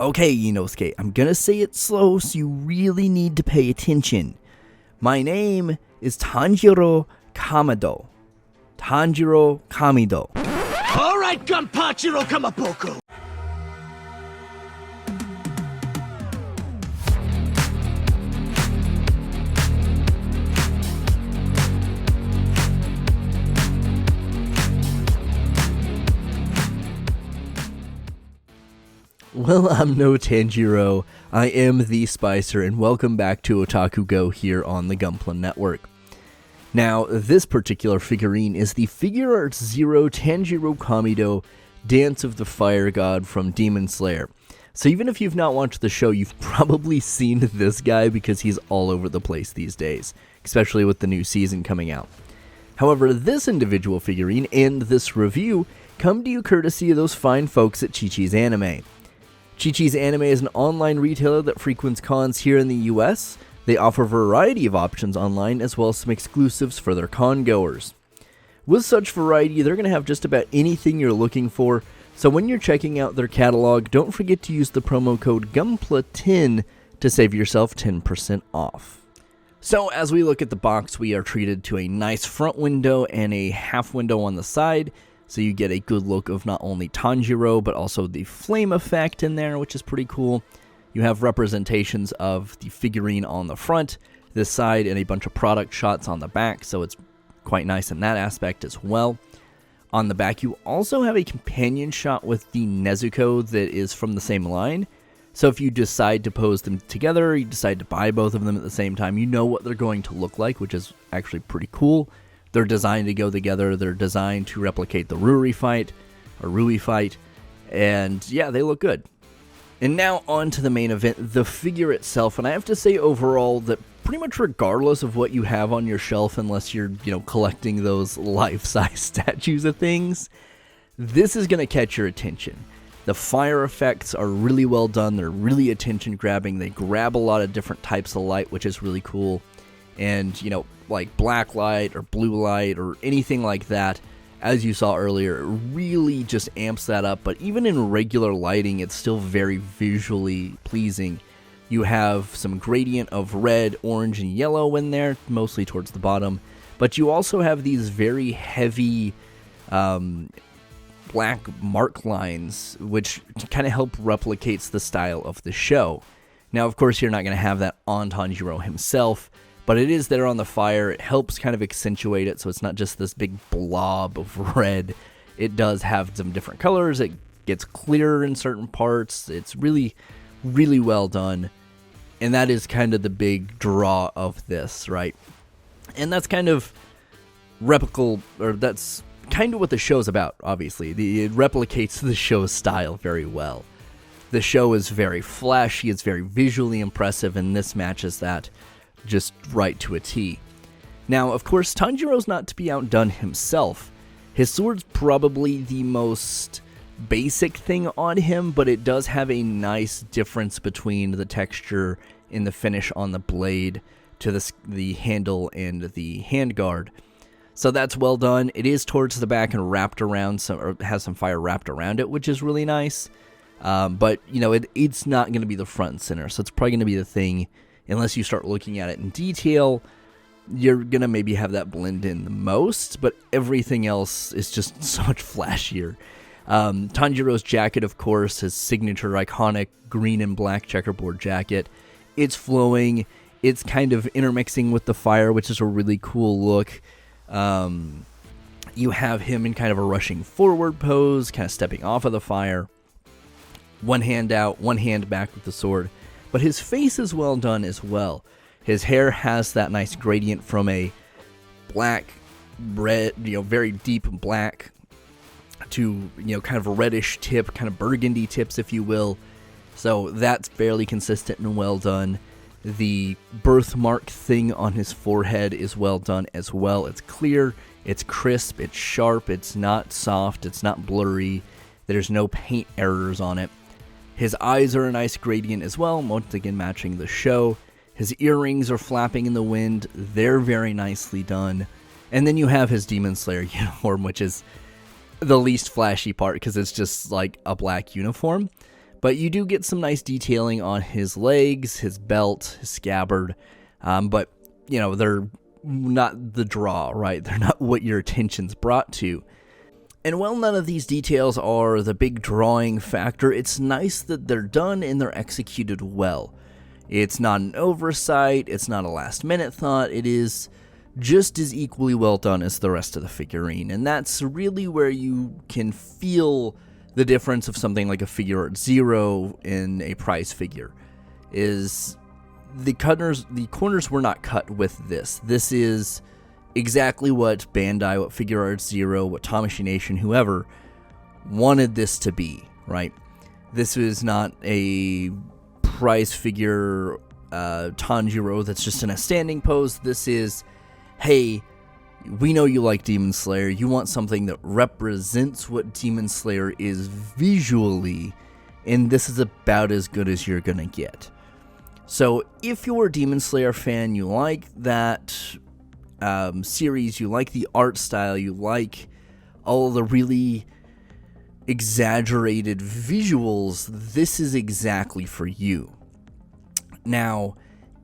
Okay, Inosuke, I'm gonna say it slow, so you really need to pay attention. My name is Tanjiro Kamado. Tanjiro Kamado. Alright, Gunpla Kamapoko! Well, I'm no Tanjiro, I am the Spicer, and welcome back to Otaku Go here on the Gunpla Network. Now, this particular figurine is the Figuarts Zero Tanjiro Kamado Dance of the Fire God from Demon Slayer. So even if you've not watched the show, you've probably seen this guy because he's all over the place these days, especially with the new season coming out. However, this individual figurine and this review come to you courtesy of those fine folks at Chi-Chi's Anime. Chi-Chi's Anime is an online retailer that frequents cons here in the US. They offer a variety of options online as well as some exclusives for their con goers. With such variety, they're going to have just about anything you're looking for, so when you're checking out their catalog, don't forget to use the promo code GUNPLA10 to save yourself 10% off. So as we look at the box, we are treated to a nice front window and a half window on the side. So you get a good look of not only Tanjiro, but also the flame effect in there, which is pretty cool. You have representations of the figurine on the front, this side, and a bunch of product shots on the back, so it's quite nice in that aspect as well. On the back, you also have a companion shot with the Nezuko that is from the same line. So if you decide to pose them together, you decide to buy both of them at the same time, you know what they're going to look like, which is actually pretty cool. They're designed to go together. They're designed to replicate the Rui fight, and yeah, they look good. And now on to the main event, the figure itself, and I have to say overall that pretty much regardless of what you have on your shelf, unless you're, collecting those life-size statues of things, this is going to catch your attention. The fire effects are really well done. They're really attention-grabbing. They grab a lot of different types of light, which is really cool. And, like black light or blue light or anything like that, as you saw earlier, it really just amps that up. But even in regular lighting, it's still very visually pleasing. You have some gradient of red, orange, and yellow in there, mostly towards the bottom. But you also have these very heavy black mark lines, which kind of help replicates the style of the show. Now, of course, you're not going to have that on Tanjiro himself, but it is there on the fire. It helps kind of accentuate it, so it's not just this big blob of red. It does have some different colors. It gets clearer in certain parts. It's really, really well done. And that is kind of the big draw of this, right? And that's kind of that's kind of what the show's about, obviously. It replicates the show's style very well. The show is very flashy. It's very visually impressive, and this matches that just right to a T. Now, of course, Tanjiro's not to be outdone himself. His sword's probably the most basic thing on him, but it does have a nice difference between the texture and the finish on the blade to the handle and the handguard. So that's well done. It is towards the back and wrapped around or has some fire wrapped around it, which is really nice. But, it's not going to be the front and center, so it's probably going to be the thing. Unless you start looking at it in detail, you're going to maybe have that blend in the most, but everything else is just so much flashier. Tanjiro's jacket, of course, his signature iconic green and black checkerboard jacket. It's flowing. It's kind of intermixing with the fire, which is a really cool look. You have him in kind of a rushing forward pose, kind of stepping off of the fire. One hand out, one hand back with the sword. But his face is well done as well. His hair has that nice gradient from a black, red, very deep black to, kind of a reddish tip, kind of burgundy tips, if you will. So that's fairly consistent and well done. The birthmark thing on his forehead is well done as well. It's clear, it's crisp, it's sharp, it's not soft, it's not blurry. There's no paint errors on it. His eyes are a nice gradient as well, once again matching the show. His earrings are flapping in the wind. They're very nicely done. And then you have his Demon Slayer uniform, which is the least flashy part because it's just like a black uniform. But you do get some nice detailing on his legs, his belt, his scabbard, but, they're not the draw, right? They're not what your attention's brought to. And while none of these details are the big drawing factor, it's nice that they're done and they're executed well. It's not an oversight, it's not a last-minute thought, it is just as equally well done as the rest of the figurine. And that's really where you can feel the difference of something like a Figuarts Zero in a prize figure. Is the corners were not cut with this. This is exactly what Bandai, what Figuarts Zero, what Tamashii Nation, whoever wanted this to be, right? This is not a prize figure Tanjiro that's just in a standing pose. This is, hey, we know you like Demon Slayer. You want something that represents what Demon Slayer is visually, and this is about as good as you're gonna get. So if you're a Demon Slayer fan, you like that series, you like the art style, you like all the really exaggerated visuals, this is exactly for you. Now,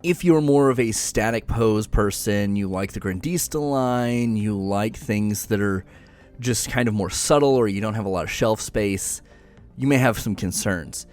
if you're more of a static pose person, you like the Grandista line, you like things that are just kind of more subtle, or you don't have a lot of shelf space, you may have some concerns.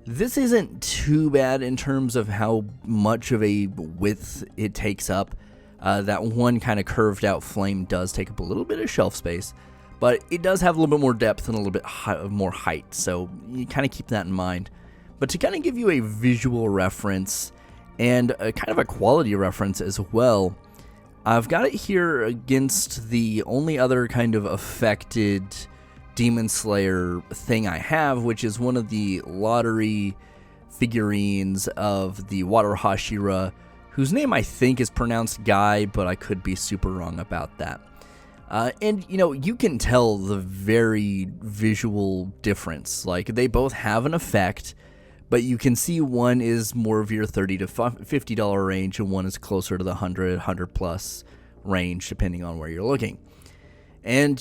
This isn't too bad in terms of how much of a width it takes up. That one kind of curved out flame does take up a little bit of shelf space, but it does have a little bit more depth and a little bit more height, so you kind of keep that in mind. But to kind of give you a visual reference and a kind of a quality reference as well, I've got it here against the only other kind of affected Demon Slayer thing I have, which is one of the lottery figurines of the Water Hashira, whose name I think is pronounced Guy, but I could be super wrong about that. And, you can tell the very visual difference. Like, they both have an effect, but you can see one is more of your $30 to $50 range, and one is closer to the $100 plus range, depending on where you're looking. And,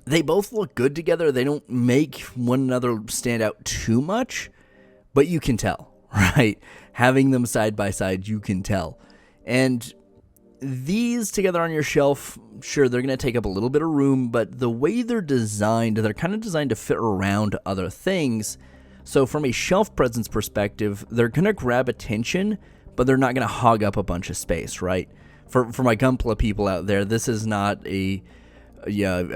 they both look good together. They don't make one another stand out too much, but you can tell, right? Having them side by side, you can tell. And these together on your shelf, sure, they're going to take up a little bit of room, but the way they're designed, they're kind of designed to fit around other things. So from a shelf presence perspective, they're going to grab attention, but they're not going to hog up a bunch of space, right? For my Gunpla people out there, this is not a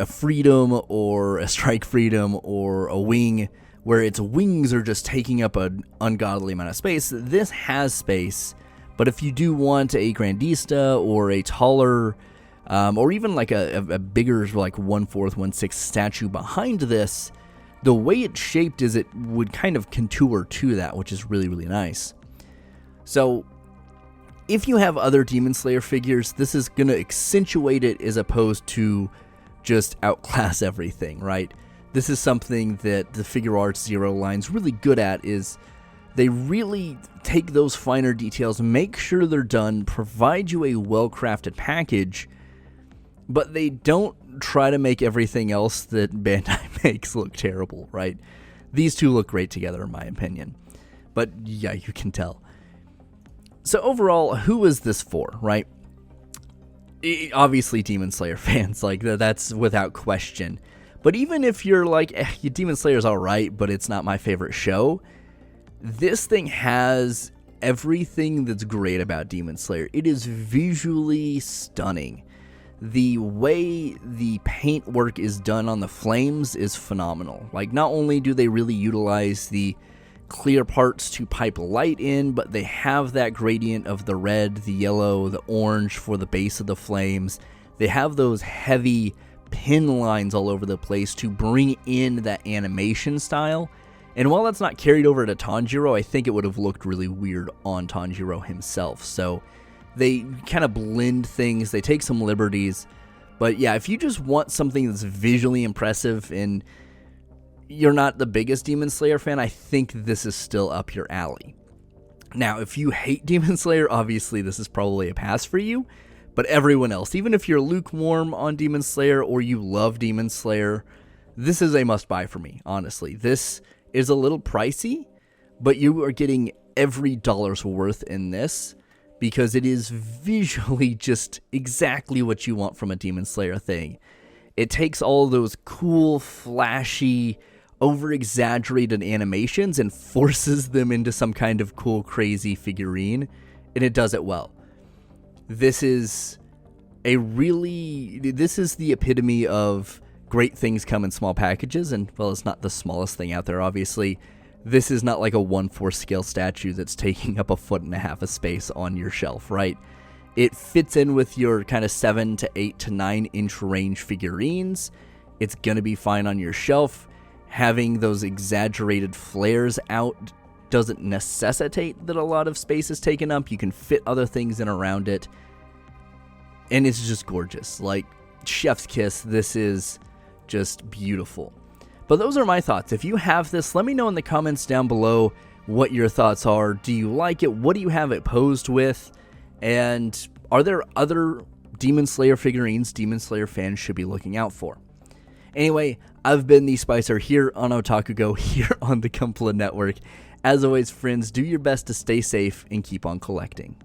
Freedom or a Strike Freedom or a Wing where its wings are just taking up an ungodly amount of space. This has space, but if you do want a Grandista or a taller, or even like a bigger, like 1/4, 1/6 statue behind this, the way it's shaped is it would kind of contour to that, which is really, really nice. So if you have other Demon Slayer figures, this is going to accentuate it as opposed to just outclass everything, right? This is something that the Figuarts Zero line's really good at, is they really take those finer details, make sure they're done, provide you a well-crafted package, but they don't try to make everything else that Bandai makes look terrible, right? These two look great together, in my opinion. But yeah, you can tell. So overall, who is this for, right? Obviously Demon Slayer fans, like that's without question. But even if you're like, Demon Slayer's alright, but it's not my favorite show, this thing has everything that's great about Demon Slayer. It is visually stunning. The way the paint work is done on the flames is phenomenal. Like, not only do they really utilize the clear parts to pipe light in, but they have that gradient of the red, the yellow, the orange for the base of the flames. They have those heavy pin lines all over the place to bring in that animation style. And while that's not carried over to Tanjiro, I think it would have looked really weird on Tanjiro himself. So they kind of blend things, they take some liberties. But yeah, if you just want something that's visually impressive and you're not the biggest Demon Slayer fan, I think this is still up your alley. Now, if you hate Demon Slayer, obviously this is probably a pass for you. But everyone else, even if you're lukewarm on Demon Slayer or you love Demon Slayer, this is a must-buy for me, honestly. This is a little pricey, but you are getting every dollar's worth in this because it is visually just exactly what you want from a Demon Slayer thing. It takes all those cool, flashy, over-exaggerated animations and forces them into some kind of cool, crazy figurine, and it does it well. This is the epitome of great things come in small packages, and, well, it's not the smallest thing out there, obviously. This is not like a 1/4 scale statue that's taking up 1.5 feet of space on your shelf, right? It fits in with your kind of 7 to 8 to 9 inch range figurines. It's going to be fine on your shelf. Having those exaggerated flares out doesn't necessitate that a lot of space is taken up. You can fit other things in around it. And it's just gorgeous. Like, chef's kiss. This is just beautiful. But those are my thoughts. If you have this, let me know in the comments down below what your thoughts are. Do you like it? What do you have it posed with? And are there other Demon Slayer figurines Demon Slayer fans should be looking out for? Anyway, I've been the Spicer here on Otaku Go, here on the Gunpla Network. As always, friends, do your best to stay safe and keep on collecting.